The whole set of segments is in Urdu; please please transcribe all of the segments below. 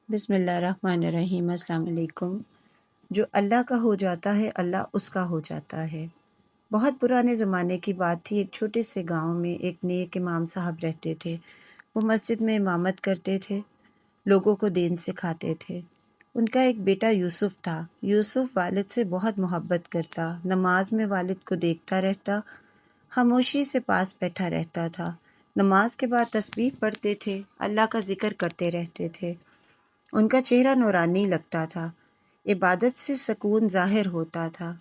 بسم اللہ الرحمن الرحیم۔ السلام علیکم۔ جو اللہ کا ہو جاتا ہے اللہ اس کا ہو جاتا ہے۔ بہت پرانے زمانے کی بات تھی، ایک چھوٹے سے گاؤں میں ایک نیک امام صاحب رہتے تھے۔ وہ مسجد میں امامت کرتے تھے، لوگوں کو دین سکھاتے تھے۔ ان کا ایک بیٹا یوسف تھا۔ یوسف والد سے بہت محبت کرتا، نماز میں والد کو دیکھتا رہتا، خاموشی سے پاس بیٹھا رہتا تھا۔ نماز کے بعد تسبیح پڑھتے تھے، اللہ کا ذکر کرتے رہتے تھے۔ ان کا چہرہ نورانی لگتا تھا، عبادت سے سکون ظاہر ہوتا تھا۔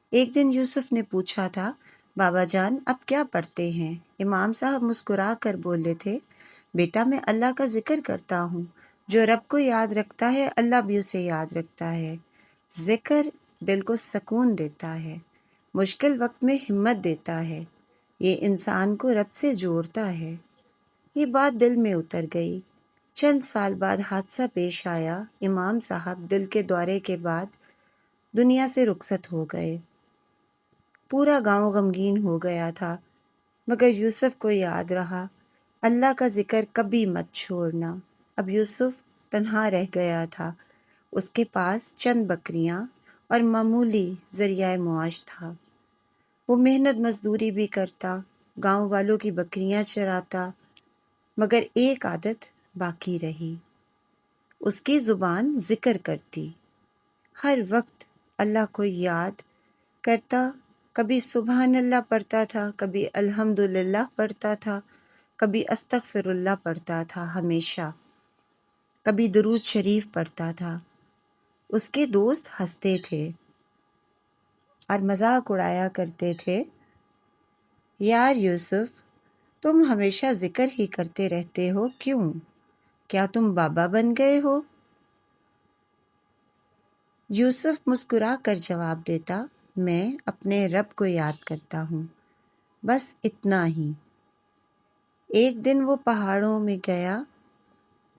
ایک دن یوسف نے پوچھا تھا، بابا جان اب کیا پڑھتے ہیں؟ امام صاحب مسکرا کر بولے تھے، بیٹا میں اللہ کا ذکر کرتا ہوں۔ جو رب کو یاد رکھتا ہے اللہ بھی اسے یاد رکھتا ہے۔ ذکر دل کو سکون دیتا ہے، مشکل وقت میں ہمت دیتا ہے، یہ انسان کو رب سے جوڑتا ہے۔ یہ بات دل میں اتر گئی۔ چند سال بعد حادثہ پیش آیا۔ امام صاحب دل کے دورے کے بعد دنیا سے رخصت ہو گئے۔ پورا گاؤں غمگین ہو گیا تھا، مگر یوسف کو یاد رہا، اللہ کا ذکر کبھی مت چھوڑنا۔ اب یوسف تنہا رہ گیا تھا، اس کے پاس چند بکریاں اور معمولی ذریعہ معاش تھا۔ وہ محنت مزدوری بھی کرتا، گاؤں والوں کی بکریاں چراتا، مگر ایک عادت باقی رہی۔ اس کی زبان ذکر کرتی، ہر وقت اللہ کو یاد کرتا۔ کبھی سبحان اللہ پڑھتا تھا، کبھی الحمدللہ پڑھتا تھا، کبھی استغفر اللہ پڑھتا تھا، ہمیشہ کبھی درود شریف پڑھتا تھا۔ اس کے دوست ہنستے تھے اور مذاق اڑایا کرتے تھے، یار یوسف تم ہمیشہ ذکر ہی کرتے رہتے ہو، کیوں؟ کیا تم بابا بن گئے ہو؟ یوسف مسکرا کر جواب دیتا، میں اپنے رب کو یاد کرتا ہوں، بس اتنا ہی۔ ایک دن وہ پہاڑوں میں گیا،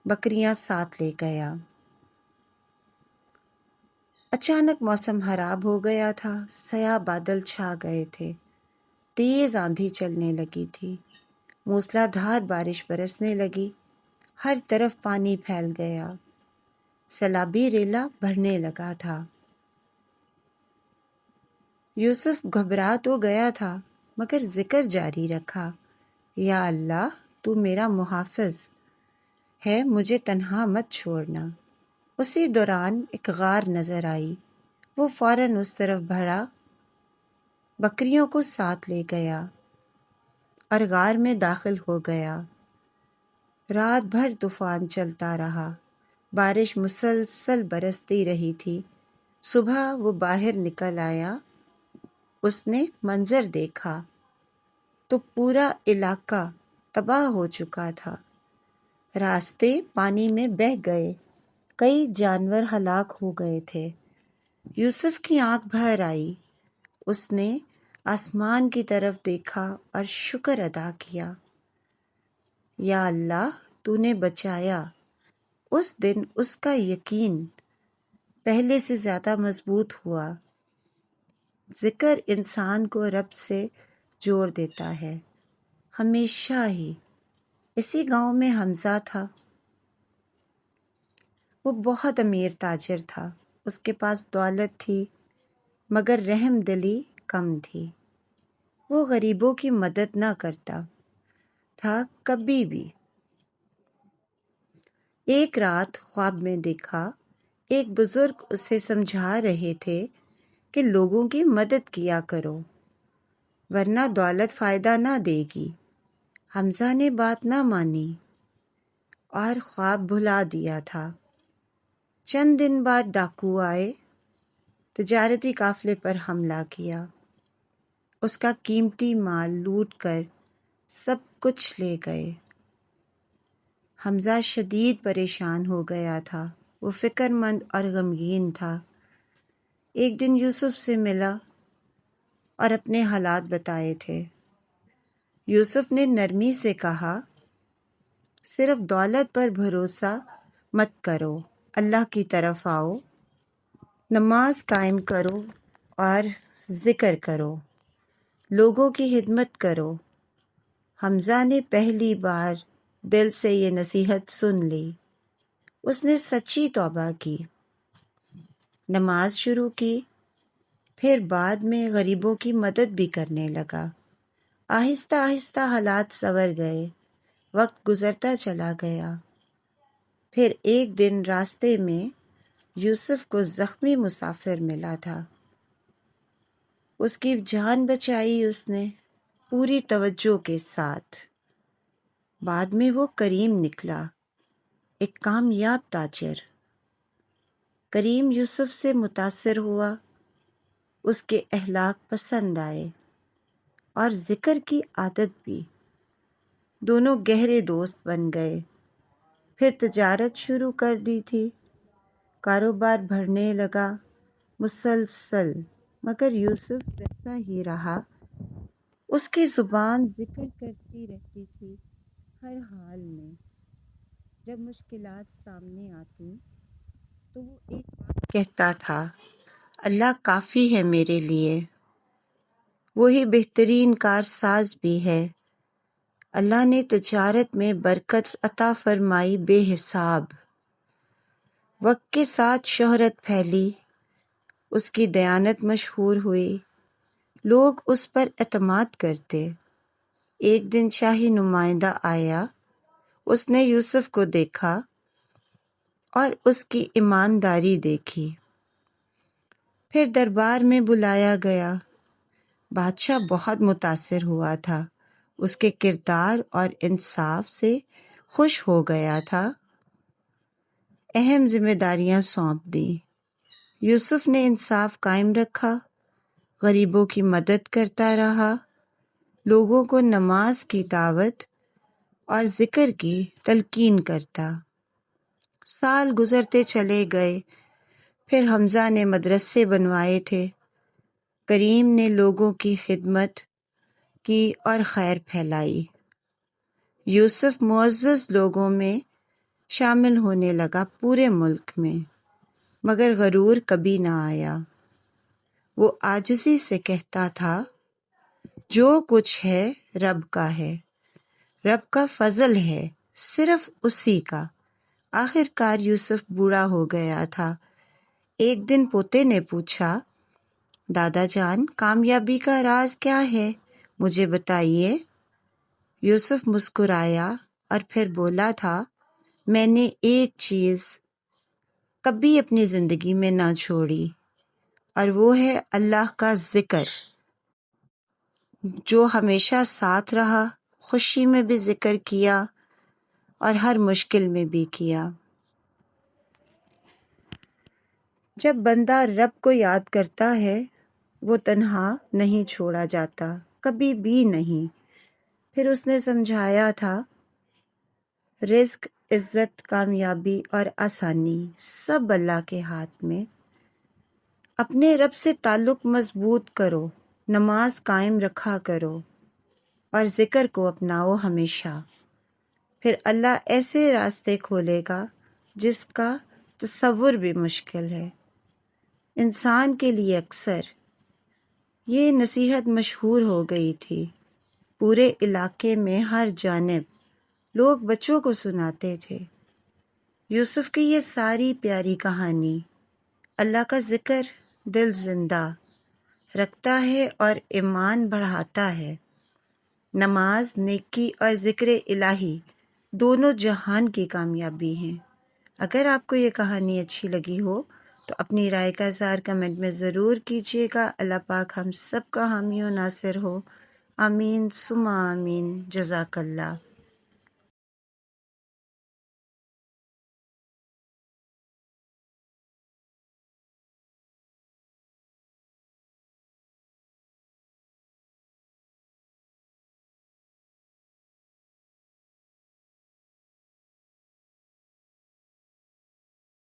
بکریاں ساتھ لے گیا۔ اچانک موسم خراب ہو گیا تھا، سیاہ بادل چھا گئے تھے، تیز آندھی چلنے لگی تھی، موسلا دھار بارش برسنے لگی، ہر طرف پانی پھیل گیا، سیلابی ریلا بڑھنے لگا تھا۔ یوسف گھبرا تو گیا تھا، مگر ذکر جاری رکھا، یا اللہ تو میرا محافظ ہے، مجھے تنہا مت چھوڑنا۔ اسی دوران ایک غار نظر آئی، وہ فوراً اس طرف بڑھا، بکریوں کو ساتھ لے گیا اور غار میں داخل ہو گیا۔ رات بھر طوفان چلتا رہا، بارش مسلسل برستی رہی تھی۔ صبح وہ باہر نکل آیا، اس نے منظر دیکھا تو پورا علاقہ تباہ ہو چکا تھا، راستے پانی میں بہہ گئے، کئی جانور ہلاک ہو گئے تھے۔ یوسف کی آنکھ بھر آئی، اس نے آسمان کی طرف دیکھا اور شکر ادا کیا، یا اللہ تو نے بچایا۔ اس دن اس کا یقین پہلے سے زیادہ مضبوط ہوا۔ ذکر انسان کو رب سے جوڑ دیتا ہے، ہمیشہ ہی۔ اسی گاؤں میں حمزہ تھا، وہ بہت امیر تاجر تھا، اس کے پاس دولت تھی مگر رحم دلی کم تھی۔ وہ غریبوں کی مدد نہ کرتا تھا کبھی بھی۔ ایک رات خواب میں دیکھا، ایک بزرگ اسے سمجھا رہے تھے کہ لوگوں کی مدد کیا کرو ورنہ دولت فائدہ نہ دے گی۔ حمزہ نے بات نہ مانی اور خواب بھلا دیا تھا۔ چند دن بعد ڈاکو آئے، تجارتی قافلے پر حملہ کیا، اس کا قیمتی مال لوٹ کر سب کچھ لے گئے۔ حمزہ شدید پریشان ہو گیا تھا، وہ فکر مند اور غمگین تھا۔ ایک دن یوسف سے ملا اور اپنے حالات بتائے تھے۔ یوسف نے نرمی سے کہا، صرف دولت پر بھروسہ مت کرو، اللہ کی طرف آؤ، نماز قائم کرو اور ذکر کرو، لوگوں کی خدمت کرو۔ حمزہ نے پہلی بار دل سے یہ نصیحت سن لی۔ اس نے سچی توبہ کی، نماز شروع کی، پھر بعد میں غریبوں کی مدد بھی کرنے لگا۔ آہستہ آہستہ حالات سنور گئے، وقت گزرتا چلا گیا۔ پھر ایک دن راستے میں یوسف کو زخمی مسافر ملا تھا۔ اس کی جان بچائی اس نے پوری توجہ کے ساتھ۔ بعد میں وہ کریم نکلا، ایک کامیاب تاجر۔ کریم یوسف سے متاثر ہوا، اس کے اخلاق پسند آئے اور ذکر کی عادت بھی۔ دونوں گہرے دوست بن گئے۔ پھر تجارت شروع کر دی تھی، کاروبار بڑھنے لگا مسلسل، مگر یوسف ویسا ہی رہا۔ اس کی زبان ذکر کرتی رہتی تھی ہر حال میں۔ جب مشکلات سامنے آتی تو وہ ایک بات کہتا تھا، اللہ کافی ہے میرے لیے، وہی بہترین کارساز بھی ہے۔ اللہ نے تجارت میں برکت عطا فرمائی بے حساب۔ وقت کے ساتھ شہرت پھیلی، اس کی دیانت مشہور ہوئی، لوگ اس پر اعتماد کرتے۔ ایک دن شاہی نمائندہ آیا، اس نے یوسف کو دیکھا اور اس کی ایمانداری دیکھی۔ پھر دربار میں بلایا گیا۔ بادشاہ بہت متاثر ہوا تھا، اس کے کردار اور انصاف سے خوش ہو گیا تھا۔ اہم ذمہ داریاں سونپ دیں۔ یوسف نے انصاف قائم رکھا، غریبوں کی مدد کرتا رہا، لوگوں کو نماز کی دعوت اور ذکر کی تلقین کرتا۔ سال گزرتے چلے گئے، پھر حمزہ نے مدرسے بنوائے تھے، کریم نے لوگوں کی خدمت کی اور خیر پھیلائی۔ یوسف معزز لوگوں میں شامل ہونے لگا پورے ملک میں، مگر غرور کبھی نہ آیا۔ وہ عاجزی سے کہتا تھا، جو کچھ ہے رب کا ہے، رب کا فضل ہے، صرف اسی کا۔ آخر کار یوسف بوڑھا ہو گیا تھا۔ ایک دن پوتے نے پوچھا، دادا جان، کامیابی کا راز کیا ہے، مجھے بتائیے۔ یوسف مسکرایا اور پھر بولا تھا، میں نے ایک چیز کبھی اپنی زندگی میں نہ چھوڑی، اور وہ ہے اللہ کا ذکر، جو ہمیشہ ساتھ رہا، خوشی میں بھی ذکر کیا اور ہر مشکل میں بھی کیا۔ جب بندہ رب کو یاد کرتا ہے، وہ تنہا نہیں چھوڑا جاتا، کبھی بھی نہیں۔ پھر اس نے سمجھایا تھا، رزق، عزت، کامیابی اور آسانی سب اللہ کے ہاتھ میں۔ اپنے رب سے تعلق مضبوط کرو، نماز قائم رکھا کرو اور ذکر کو اپناؤ ہمیشہ۔ پھر اللہ ایسے راستے کھولے گا جس کا تصور بھی مشکل ہے۔ انسان کے لیے اکثر یہ نصیحت مشہور ہو گئی تھی۔ پورے علاقے میں ہر جانب لوگ بچوں کو سناتے تھے۔ یوسف کی یہ ساری پیاری کہانی، اللہ کا ذکر دل زندہ رکھتا ہے اور ایمان بڑھاتا ہے۔ نماز، نیکی اور ذکر الہی دونوں جہان کی کامیابی ہیں۔ اگر آپ کو یہ کہانی اچھی لگی ہو تو اپنی رائے کا اظہار کمنٹ میں ضرور کیجیے گا۔ اللہ پاک ہم سب کا حامی و ناصر ہو، آمین ثم آمین۔ جزاک اللہ۔